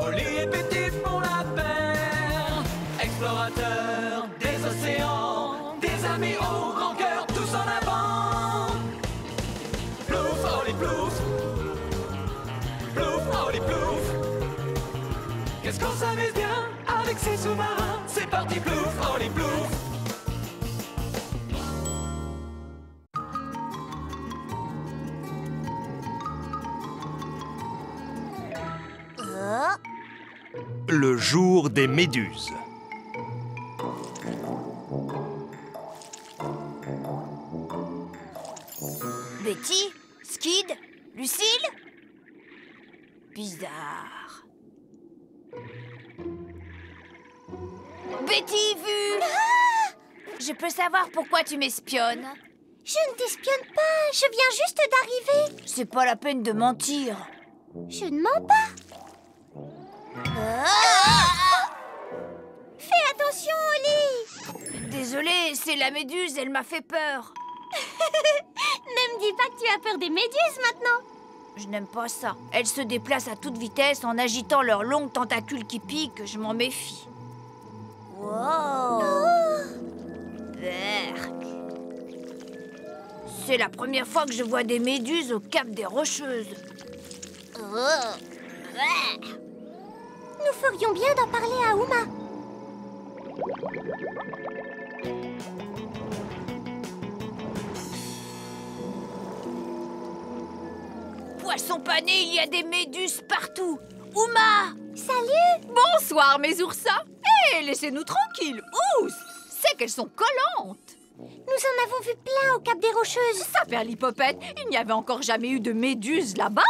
Oli et Betty font la paire. Explorateurs des océans, des amis au grand cœur, tous en avant. Plouf, Oli, plouf. Plouf, Oli, plouf. Qu'est-ce qu'on s'amuse bien avec ces sous-marins. C'est parti, plouf, Oli, plouf. Le jour des méduses. Betty? Skid? Lucille? Bizarre. Betty, vu? Je peux savoir pourquoi tu m'espionnes? Je ne t'espionne pas, je viens juste d'arriver. C'est pas la peine de mentir. Je ne mens pas. Fais attention, Oli. Désolée, c'est la méduse, elle m'a fait peur. Ne me dis pas que tu as peur des méduses maintenant. Je n'aime pas ça. Elles se déplacent à toute vitesse en agitant leurs longues tentacules qui piquent. Je m'en méfie. Wow. Berk. C'est la première fois que je vois des méduses au Cap des Rocheuses. Nous ferions bien d'en parler à Uma. Poisson pané, il y a des méduses partout. Uma! Salut! Bonsoir, mes oursins. Hé, laissez-nous tranquilles. Oups, c'est qu'elles sont collantes. Nous en avons vu plein au Cap des Rocheuses. Saperlipopette, il n'y avait encore jamais eu de méduses là-bas.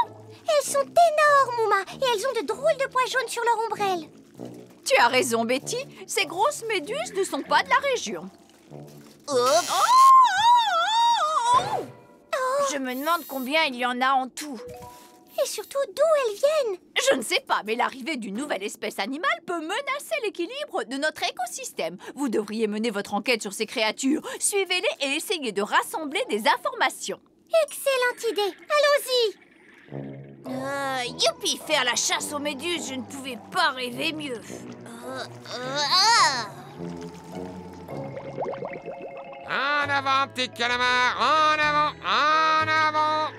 Elles sont énormes, Uma, et elles ont de drôles de pois jaunes sur leur ombrelle. Tu as raison, Betty. Ces grosses méduses ne sont pas de la région. Je me demande combien il y en a en tout. Et surtout, d'où elles viennent. Je ne sais pas, mais l'arrivée d'une nouvelle espèce animale peut menacer l'équilibre de notre écosystème. Vous devriez mener votre enquête sur ces créatures. Suivez-les et essayez de rassembler des informations. Excellente idée. Allons-y. Youpi, faire la chasse aux méduses, je ne pouvais pas rêver mieux. En avant, petit calamar, en avant, en avant.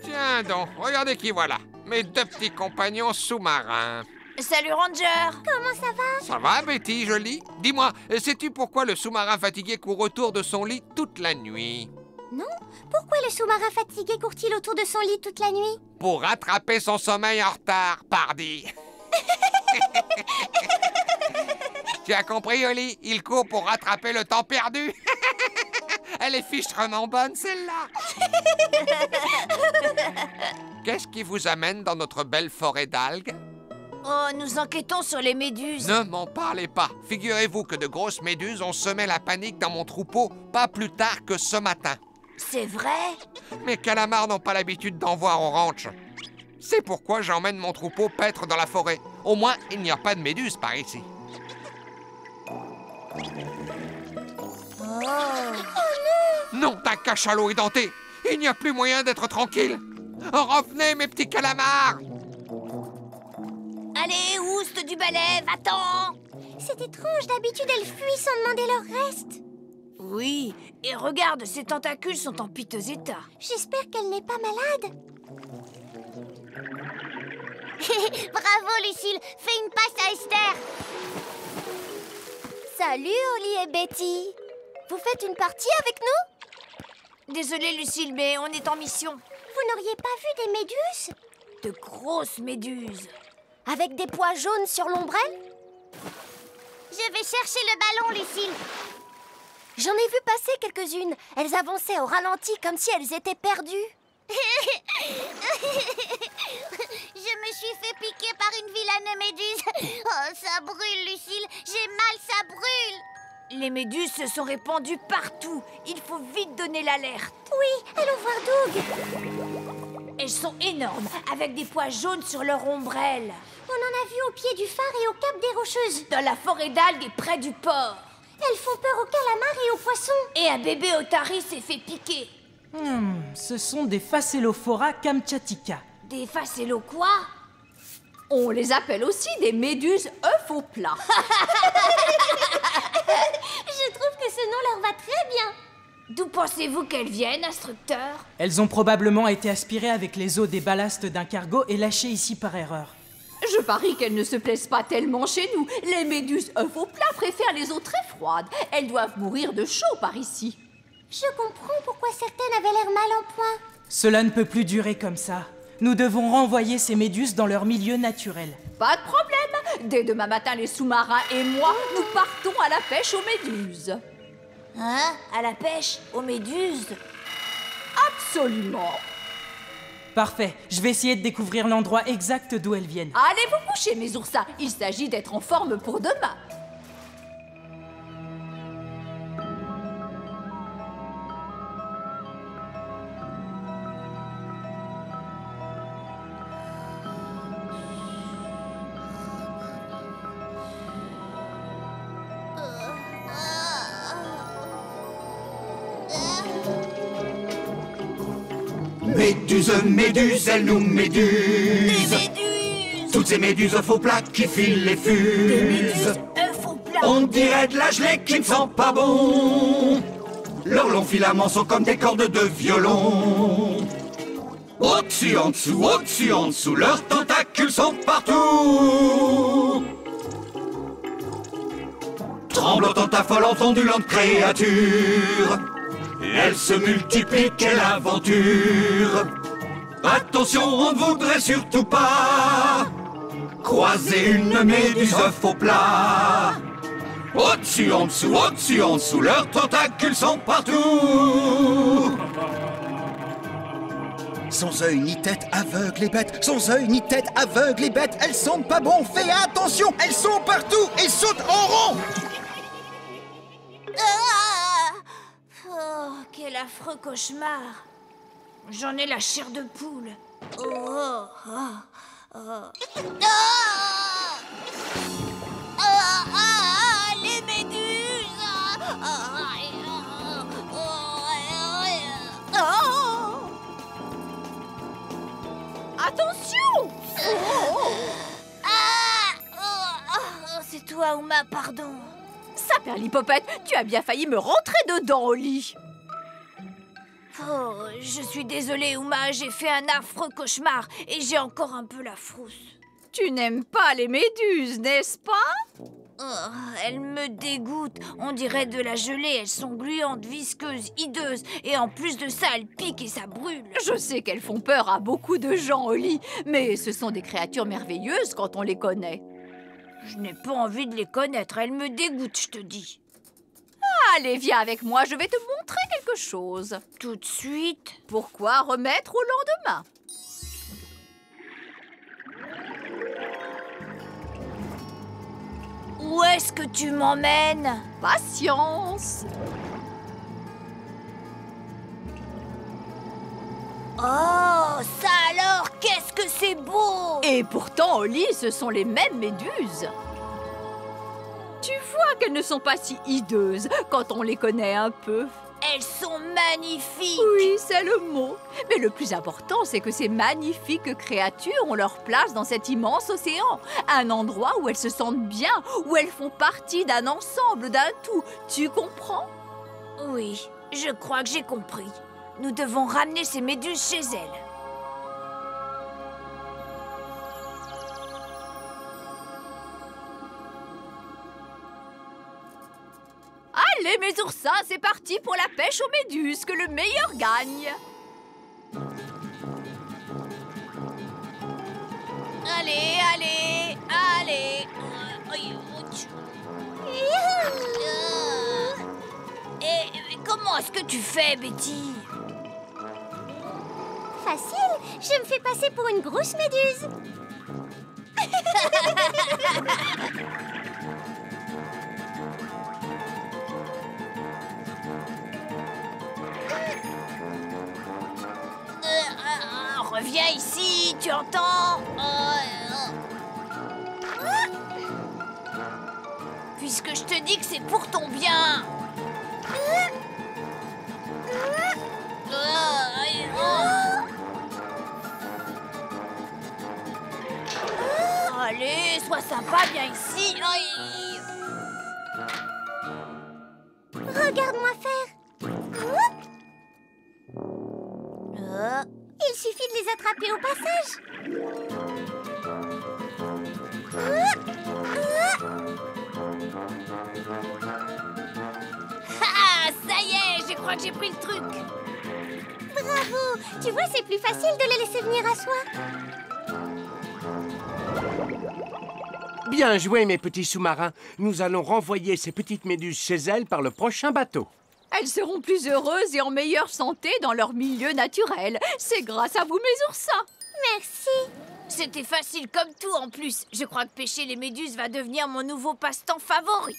Tiens donc, regardez qui voilà. Mes deux petits compagnons sous-marins. Salut, Ranger. Comment ça va? Ça va, Betty, jolie? Dis-moi, sais-tu pourquoi le sous-marin fatigué court autour de son lit toute la nuit? Non? Pourquoi le sous-marin fatigué court-il autour de son lit toute la nuit? Pour rattraper son sommeil en retard, pardi. Tu as compris, Oli? Il court pour rattraper le temps perdu. Elle est fichtrement bonne, celle-là. Qu'est-ce qui vous amène dans notre belle forêt d'algues? Oh, nous enquêtons sur les méduses. Ne m'en parlez pas. Figurez-vous que de grosses méduses ont semé la panique dans mon troupeau pas plus tard que ce matin. C'est vrai? Mes calamars n'ont pas l'habitude d'en voir au ranch. C'est pourquoi j'emmène mon troupeau paître dans la forêt. Au moins, il n'y a pas de méduses par ici. Non, ta cachalot édenté. Il n'y a plus moyen d'être tranquille. Revenez, mes petits calamars. Allez, ouste du balai, va-t'en. C'est étrange, d'habitude elles fuient sans demander leur reste. Oui, et regarde, ses tentacules sont en piteux état. J'espère qu'elle n'est pas malade. Bravo, Lucille. Fais une passe à Esther. Salut, Oli et Betty. Vous faites une partie avec nous? Désolée, Lucille, mais on est en mission. Vous n'auriez pas vu des méduses? De grosses méduses. Avec des pois jaunes sur l'ombrelle? Je vais chercher le ballon, Lucille. J'en ai vu passer quelques-unes. Elles avançaient au ralenti comme si elles étaient perdues. Je me suis fait piquer par une vilaine méduse. Oh, ça brûle, Lucille. J'ai mal, ça brûle. Les méduses se sont répandues partout. Il faut vite donner l'alerte. Oui, allons voir Doug. Elles sont énormes, avec des pois jaunes sur leur ombrelle. On en a vu au pied du phare et au Cap des Rocheuses. Dans la forêt d'algues et près du port. Elles font peur aux calamars et aux poissons. Et un bébé otari s'est fait piquer. Ce sont des Phacelophora kamchatica. Des facélos quoi? On les appelle aussi des méduses œufs au plat. Je trouve que ce nom leur va très bien. D'où pensez-vous qu'elles viennent, instructeur? Elles ont probablement été aspirées avec les eaux des ballastes d'un cargo et lâchées ici par erreur. Je parie qu'elles ne se plaisent pas tellement chez nous. Les méduses œufs au plat préfèrent les eaux très froides. Elles doivent mourir de chaud par ici. Je comprends pourquoi certaines avaient l'air mal en point. Cela ne peut plus durer comme ça. Nous devons renvoyer ces méduses dans leur milieu naturel. Pas de problème. Dès demain matin, les sous-marins et moi, nous partons à la pêche aux méduses. Hein? À la pêche? Aux méduses? Absolument. Parfait, je vais essayer de découvrir l'endroit exact d'où elles viennent. Allez vous coucher, mes oursins. Il s'agit d'être en forme pour demain. Méduse, méduse, elle nous méduse. Des méduses! Toutes ces méduses au faux plat qui filent les fuses. Œufs au plat! On dirait de la gelée qui ne sent pas bon. Leurs longs filaments sont comme des cordes de violon. Au-dessus, en dessous, leurs tentacules sont partout. Tremblotante, affolante, ondulante créature. Elle se multiplie, quelle aventure! Attention, on ne voudrait surtout pas croiser une méduse œuf au plat. Au-dessus, en dessous, leurs tentacules sont partout. Sans œil ni tête, aveugle et bête. Sans œil ni tête, aveugle et bête. Elles sentent pas bon, fais attention. Elles sont partout et sautent en rond. Oh, quel affreux cauchemar! J'en ai la chair de poule. Les méduses! Attention! C'est toi, Ouma, pardon. Saperlipopette, tu as bien failli me rentrer dedans au lit. Oh, je suis désolée, Ouma, j'ai fait un affreux cauchemar et j'ai encore un peu la frousse. Tu n'aimes pas les méduses, n'est-ce pas? Oh, elles me dégoûtent. On dirait de la gelée. Elles sont gluantes, visqueuses, hideuses. Et en plus de ça, elles piquent et ça brûle. Je sais qu'elles font peur à beaucoup de gens au lit, mais ce sont des créatures merveilleuses quand on les connaît. Je n'ai pas envie de les connaître. Elles me dégoûtent, je te dis. Allez, viens avec moi, je vais te montrer quelque chose. Tout de suite? Pourquoi remettre au lendemain? Où est-ce que tu m'emmènes? Patience. Oh, ça alors, qu'est-ce que c'est beau! Et pourtant, au lit, ce sont les mêmes méduses. Tu vois qu'elles ne sont pas si hideuses quand on les connaît un peu. Elles sont magnifiques! Oui, c'est le mot. Mais le plus important, c'est que ces magnifiques créatures ont leur place dans cet immense océan. Un endroit où elles se sentent bien, où elles font partie d'un ensemble, d'un tout. Tu comprends? Oui, je crois que j'ai compris. Nous devons ramener ces méduses chez elles. Allez, mes oursins, c'est parti pour la pêche aux méduses, que le meilleur gagne. Allez, allez, allez. Et comment est-ce que tu fais, Betty? Facile, je me fais passer pour une grosse méduse. Reviens ici, tu entends? Puisque je te dis que c'est pour ton bien. soit sympa, viens ici. Aïe. Regarde-moi faire. Il suffit de les attraper au passage. Ah, ça y est, je crois que j'ai pris le truc. Bravo! Tu vois, c'est plus facile de les laisser venir à soi. Bien joué, mes petits sous-marins. Nous allons renvoyer ces petites méduses chez elles par le prochain bateau. Elles seront plus heureuses et en meilleure santé dans leur milieu naturel. C'est grâce à vous, mes oursins. Merci. C'était facile comme tout en plus. Je crois que pêcher les méduses va devenir mon nouveau passe-temps favori.